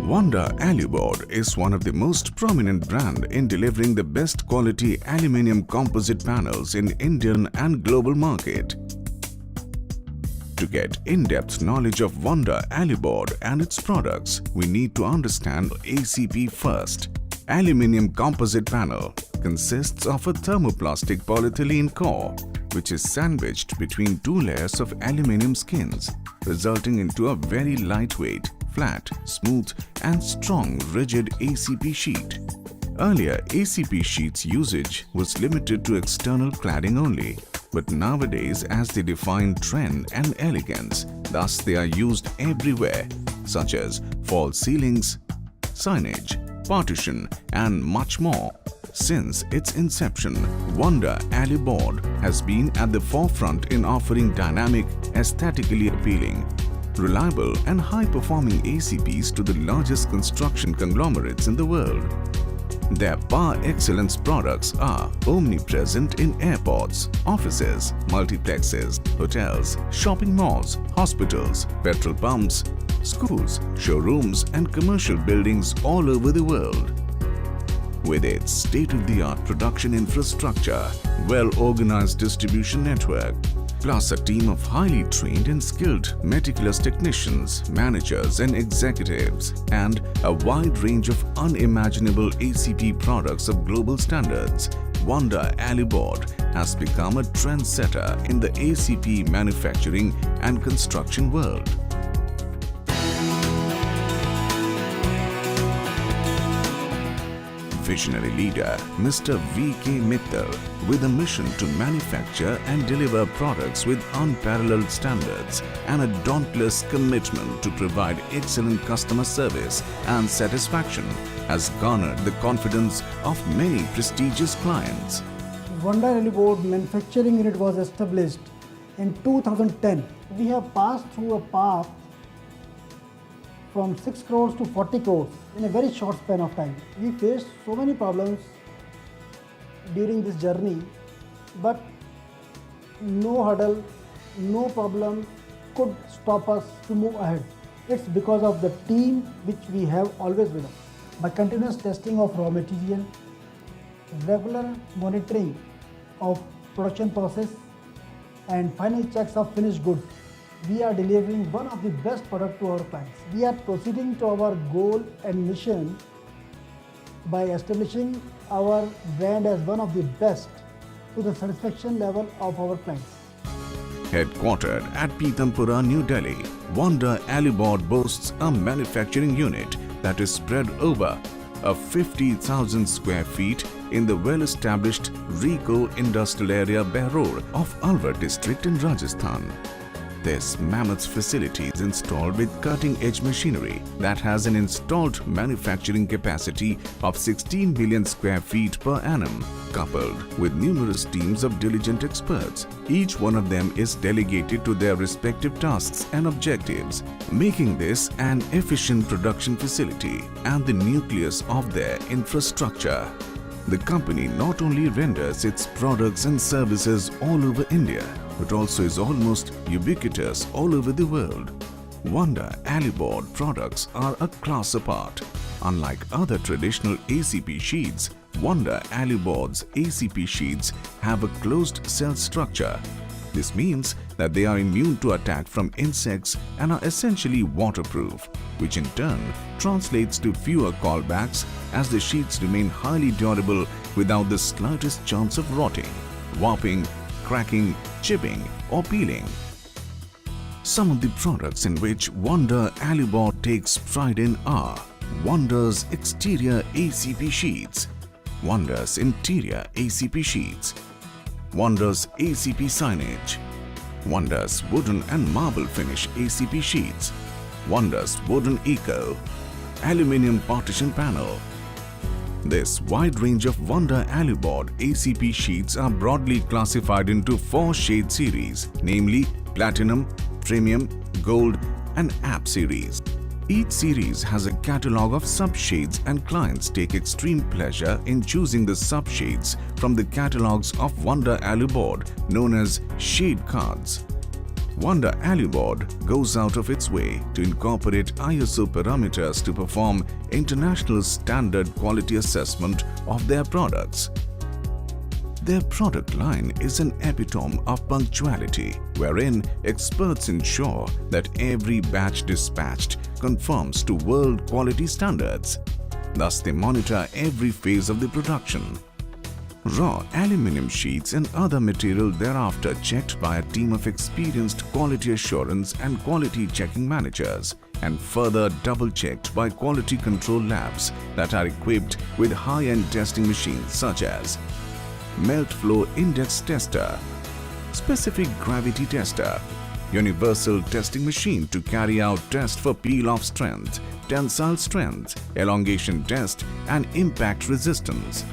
Wonder Aluboard is one of the most prominent brand in delivering the best quality aluminium composite panels in Indian and global market. To get in-depth knowledge of Wonder Aluboard and its products, we need to understand ACP first. Aluminium composite panel consists of a thermoplastic polyethylene core which is sandwiched between two layers of aluminium skins, resulting into a very lightweight, flat, smooth and strong rigid ACP sheet. Earlier, ACP sheets usage was limited to external cladding only, but nowadays as they define trend and elegance, thus they are used everywhere, such as false ceilings, signage, partition and much more. Since its inception, Wonder Aluboard has been at the forefront in offering dynamic, aesthetically appealing, reliable and high-performing ACPs to the largest construction conglomerates in the world. Their par excellence products are omnipresent in airports, offices, multiplexes, hotels, shopping malls, hospitals, petrol pumps, schools, showrooms and commercial buildings all over the world. With its state-of-the-art production infrastructure, well-organized distribution network, plus a team of highly trained and skilled meticulous technicians, managers and executives, and a wide range of unimaginable ACP products of global standards, Wonder Aluboard has become a trendsetter in the ACP manufacturing and construction world. Visionary leader Mr. V.K. Mittal, with a mission to manufacture and deliver products with unparalleled standards and a dauntless commitment to provide excellent customer service and satisfaction, has garnered the confidence of many prestigious clients. Wonder Aluboard manufacturing unit was established in 2010. We have passed through a path from 6 crores to 40 crores in a very short span of time. We faced so many problems during this journey, but no hurdle, no problem could stop us to move ahead. It's because of the team which we have always with us. By continuous testing of raw material, regular monitoring of production process and final checks of finished goods, we are delivering one of the best products to our clients. We are proceeding to our goal and mission by establishing our brand as one of the best to the satisfaction level of our clients. Headquartered at Pitampura, New Delhi, Wonder Aluboard boasts a manufacturing unit that is spread over a 50,000 square feet in the well-established Rico Industrial Area Behror of Alwar district in Rajasthan. This mammoth facility is installed with cutting-edge machinery that has an installed manufacturing capacity of 16 million square feet per annum, coupled with numerous teams of diligent experts. Each one of them is delegated to their respective tasks and objectives, making this an efficient production facility and the nucleus of their infrastructure. The company not only renders its products and services all over India, but also is almost ubiquitous all over the world. Wonder Aluboard products are a class apart. Unlike other traditional ACP sheets, Wonder Aluboard's ACP sheets have a closed cell structure. This means that they are immune to attack from insects and are essentially waterproof, which in turn translates to fewer callbacks as the sheets remain highly durable without the slightest chance of rotting, warping, cracking, chipping or peeling. Some of the products in which Wonder Aluboard takes pride in are Wonder's exterior ACP sheets, Wonder's interior ACP sheets, Wonder's ACP signage, Wonder's wooden and marble finish ACP sheets, Wonder's wooden eco, aluminium partition panel. This wide range of Wonder Aluboard ACP sheets are broadly classified into 4 shade series, namely Platinum, Premium, Gold and App series. Each series has a catalogue of sub-shades and clients take extreme pleasure in choosing the sub-shades from the catalogues of Wonder Aluboard known as shade cards. Wonder Aluboard goes out of its way to incorporate ISO parameters to perform international standard quality assessment of their products. Their product line is an epitome of punctuality, wherein experts ensure that every batch dispatched conforms to world quality standards. Thus, they monitor every phase of the production. Raw aluminium sheets and other material thereafter checked by a team of experienced quality assurance and quality checking managers, and further double-checked by quality control labs that are equipped with high-end testing machines such as Melt Flow Index Tester, Specific Gravity Tester, Universal Testing Machine to carry out test for peel-off strength, tensile strength, elongation test and impact resistance.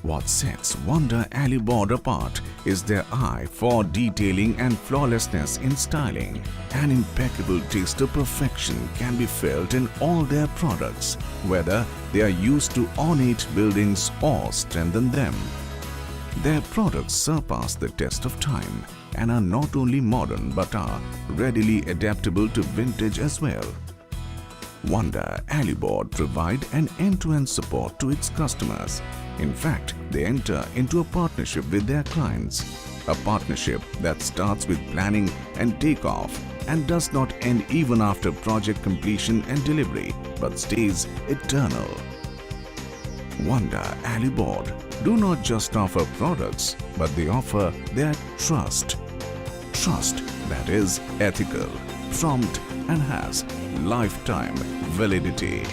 What sets Wonder Aluboard apart is their eye for detailing and flawlessness in styling. An impeccable taste of perfection can be felt in all their products, whether they are used to ornate buildings or strengthen them. Their products surpass the test of time and are not only modern but are readily adaptable to vintage as well. Wonder Aluboard provide an end-to-end support to its customers. In fact, they enter into a partnership with their clients. A partnership that starts with planning and takeoff and does not end even after project completion and delivery, but stays eternal. Wonder Aluboard do not just offer products, but they offer their trust. Trust that is ethical, prompt and has lifetime validity.